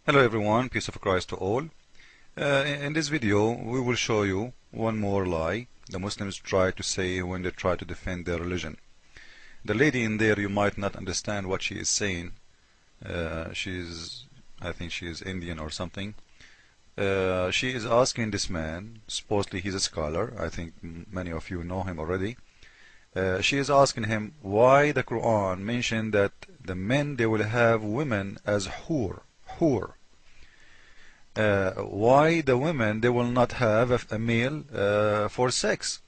Hello everyone, peace of Christ to all. In this video we will show you one more lie the Muslims try to say when they try to defend their religion. The lady in there, you might not understand what she is saying. I think she is Indian or something. She is asking this man, supposedly he's a scholar, I think many of you know him already. She is asking him why the Quran mentioned that the men, they will have women as hur. Why the women, they will not have a male for sex?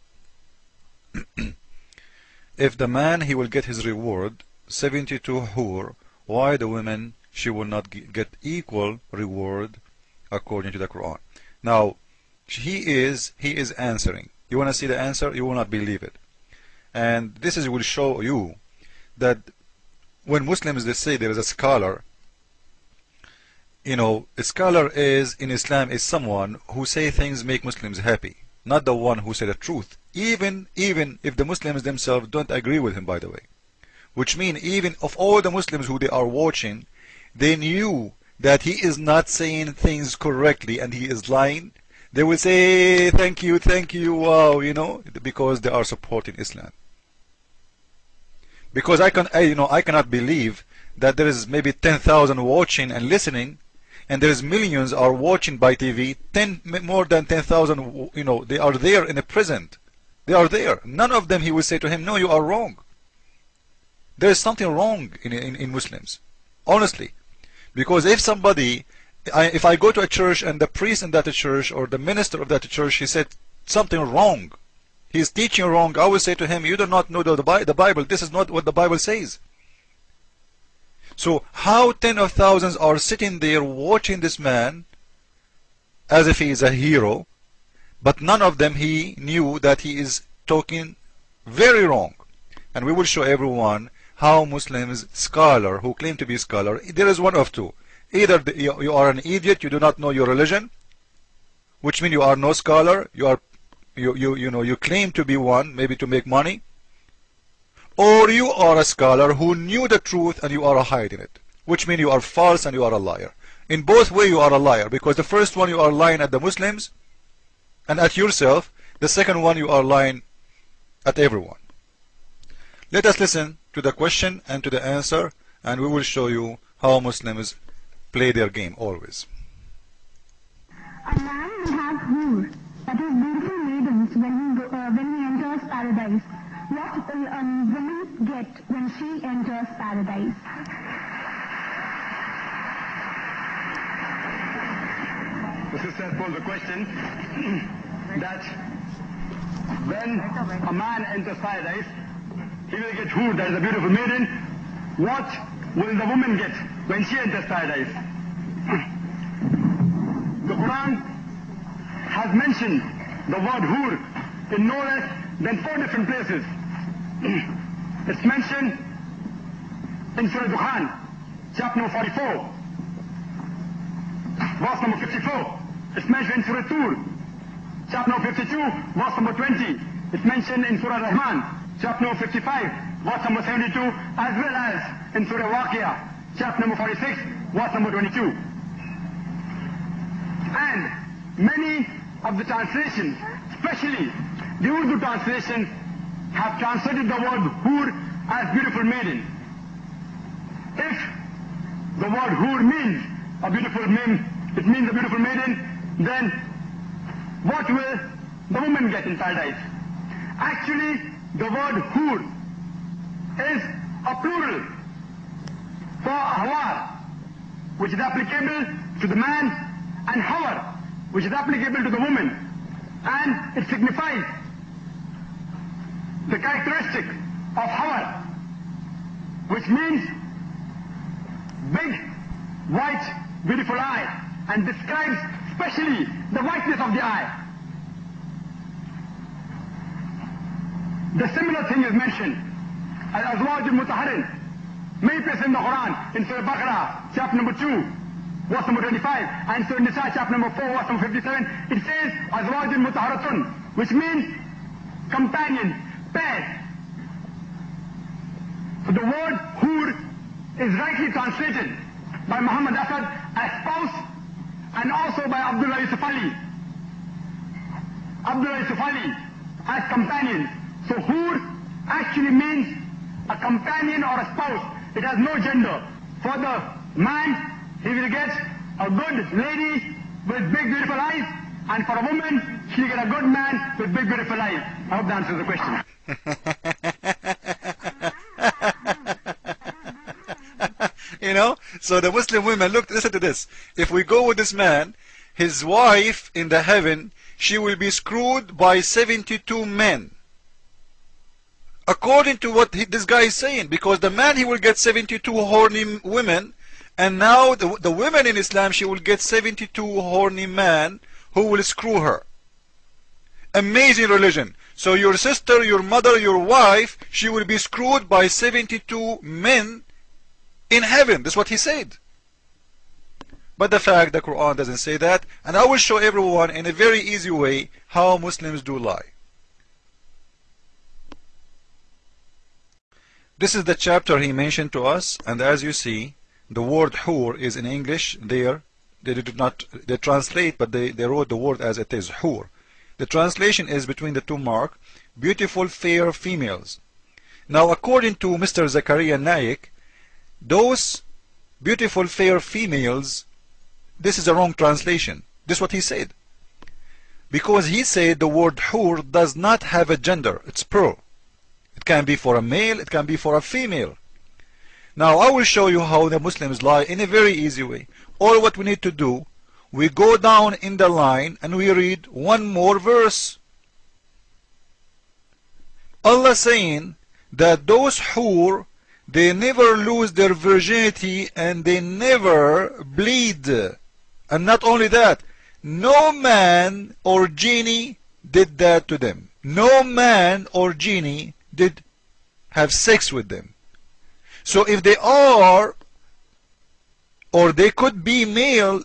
If the man, he will get his reward 72 hur, why the women, she will not get equal reward according to the Quran? Now he is answering. You want to see the answer? You will not believe it. And this will show you that when Muslims, they say there is a scholar, you know, a scholar is in Islam is someone who say things make Muslims happy, not the one who say the truth, even if the Muslims themselves don't agree with him, by the way. Which means even of all the Muslims who they are watching, they knew that he is not saying things correctly and he is lying. They will say thank you, wow, you know, because they are supporting Islam. Because I cannot believe that there is maybe 10,000 watching and listening, and there is millions are watching by TV. More than 10,000, you know, they are there in the present. They are there. None of them he will say to him, no, you are wrong. There is something wrong in Muslims, honestly. Because if somebody, if I go to a church and the priest in that church or the minister of that church, he said something wrong, he is teaching wrong, I will say to him, you do not know the Bible. This is not what the Bible says. So how tens of thousands are sitting there watching this man as if he is a hero, but none of them he knew that he is talking very wrong. And we will show everyone how Muslims, scholar who claim to be scholar, there is one of two. Either you are an idiot, you do not know your religion, which means you are no scholar, you claim to be one, maybe to make money, or you are a scholar who knew the truth and you are hiding it, which means you are false and you are a liar. In both ways you are a liar, because the first one you are lying at the Muslims and at yourself, the second one you are lying at everyone. Let us listen to the question and to the answer, and we will show you how Muslims play their game always. A man will have hur, that is beautiful maidens, when he enters paradise. What will a woman get when she enters paradise? The sister posed the question that when a man enters paradise, he will get hur, that is a beautiful maiden. What will the woman get when she enters paradise? The Quran has mentioned the word hur in no less than 4 different places. It's mentioned in Surah Dukhan, chapter number 44, verse number 54. It's mentioned in Surah Tur, chapter number 52, verse number 20. It's mentioned in Surah Rahman, chapter number 55, verse number 72, as well as in Surah Waqiyah, chapter number 46, verse number 22. And many of the translations, especially the Urdu translation, have translated the word hur as beautiful maiden. If the word hur means a beautiful maiden, it means a beautiful maiden, then what will the woman get in paradise? Actually, the word hur is a plural for hawar, which is applicable to the man, and hawar, which is applicable to the woman, and it signifies the characteristic of hawar, which means big, white, beautiful eye, and describes especially the whiteness of the eye. The similar thing is mentioned as azwaj al-mutahharin, many places in the Quran, in Surah Baqarah, chapter number 2, verse number 25, and Surah Nisa, chapter number 4, verse number 57, it says azwaj al-mutahharatun, which means companions, pairs. So the word hur is rightly translated by Muhammad Asad as spouse, and also by Abdullah Yusuf Ali. Abdullah Yusuf Ali as companion. So hur actually means a companion or a spouse. It has no gender. For the man, he will get a good lady with big beautiful eyes, and for a woman, she will get a good man with big beautiful eyes. I hope that answers the question. You know, so the Muslim women, look, listen to this. If we go with this man, his wife in the heaven, she will be screwed by 72 men. According to what this guy is saying, because the man, he will get 72 horny women, and now the women in Islam, she will get 72 horny men who will screw her. Amazing religion. So your sister, your mother, your wife, she will be screwed by 72 men in heaven. That's what he said. But the fact, the Quran doesn't say that, and I will show everyone in a very easy way how Muslims do lie. This is the chapter he mentioned to us, and as you see, the word hur is in English there. They did not translate, but they wrote the word as it is, hur. The translation is between the two mark, beautiful fair females. Now according to Mr. Zakir Naik, those beautiful fair females, this is a wrong translation. This is what he said. Because he said the word hur does not have a gender, it's plural. It can be for a male, it can be for a female. Now I will show you how the Muslims lie in a very easy way. All what we need to do, we go down in the line and we read one more verse. Allah saying that those hur, they never lose their virginity and they never bleed. And not only that, no man or genie did that to them. No man or genie did have sex with them. So if they are, or they could be male,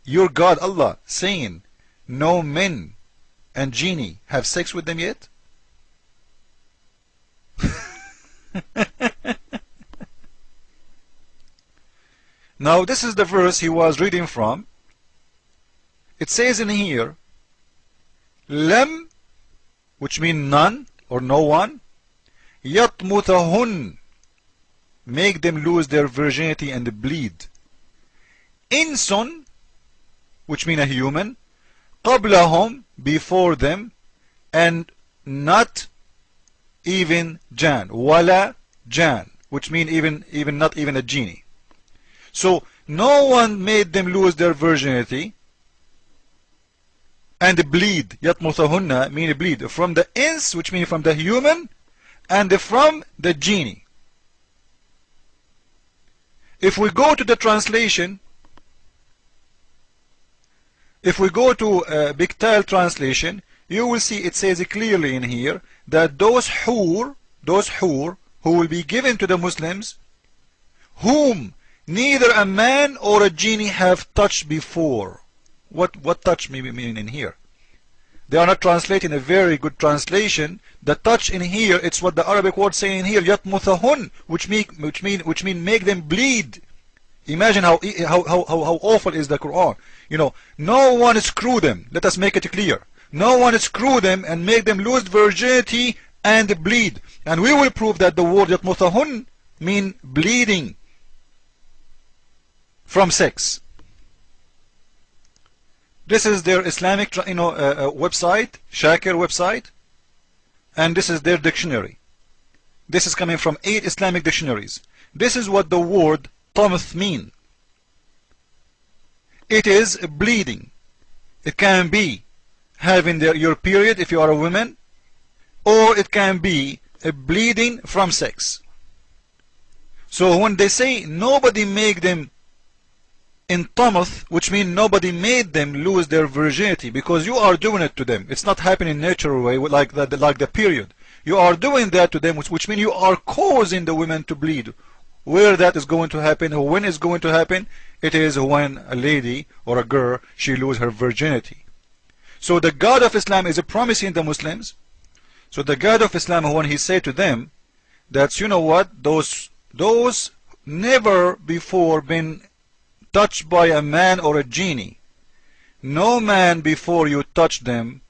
your God Allah saying no men and genie have sex with them yet? Now this is the verse he was reading from. It says in here, Lam, which means none or no one, Yatmutahun, make them lose their virginity and bleed. Insun, which means a human, Qablahum, before them, and not even Jan, Wala Jan, which means even not even a genie. So no one made them lose their virginity and bleed. Yatmutahunna mean bleed from the ins, which means from the human, and from the genie. If we go to the translation, if we go to Big Tile translation, you will see it says clearly in here that those hur who will be given to the Muslims, whom neither a man or a genie have touched before. What touch mean in here? They are not translating a very good translation. The touch in here, it's what the Arabic word saying here, yatmuthahun, which mean make them bleed. Imagine how awful is the Quran. You know, no one screw them. Let us make it clear. No one screw them and make them lose virginity and bleed. And we will prove that the word yatmuthahun mean bleeding from sex. This is their Islamic website, Shakir website, and this is their dictionary. This is coming from 8 Islamic dictionaries. This is what the word tamth mean. It is bleeding. It can be having your period if you are a woman, or it can be a bleeding from sex. So when they say nobody make them in tamth, which means nobody made them lose their virginity, because you are doing it to them. It's not happening in a natural way like the period. You are doing that to them, which means you are causing the women to bleed. Where that is going to happen, or when it's going to happen, it is when a lady or a girl, she lose her virginity. So the God of Islam is promising the Muslims. So the God of Islam, when he said to them that, you know what, those never before been touched by a man or a genie. No man before you touched them,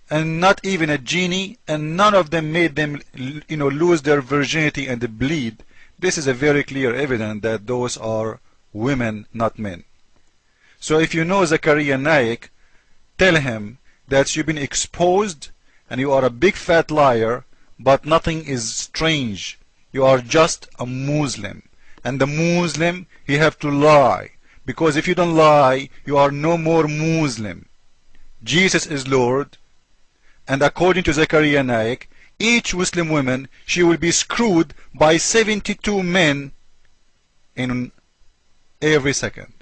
and not even a genie, and none of them made them lose their virginity and bleed. This is a very clear evidence that those are women, not men. So if you know Zakir Naik, tell him that you've been exposed and you are a big fat liar, but nothing is strange. You are just a Muslim, and the Muslim, he have to lie, because if you don't lie, you are no more Muslim. Jesus is Lord, and according to Zakir Naik, each Muslim woman, she will be screwed by 72 men in every second.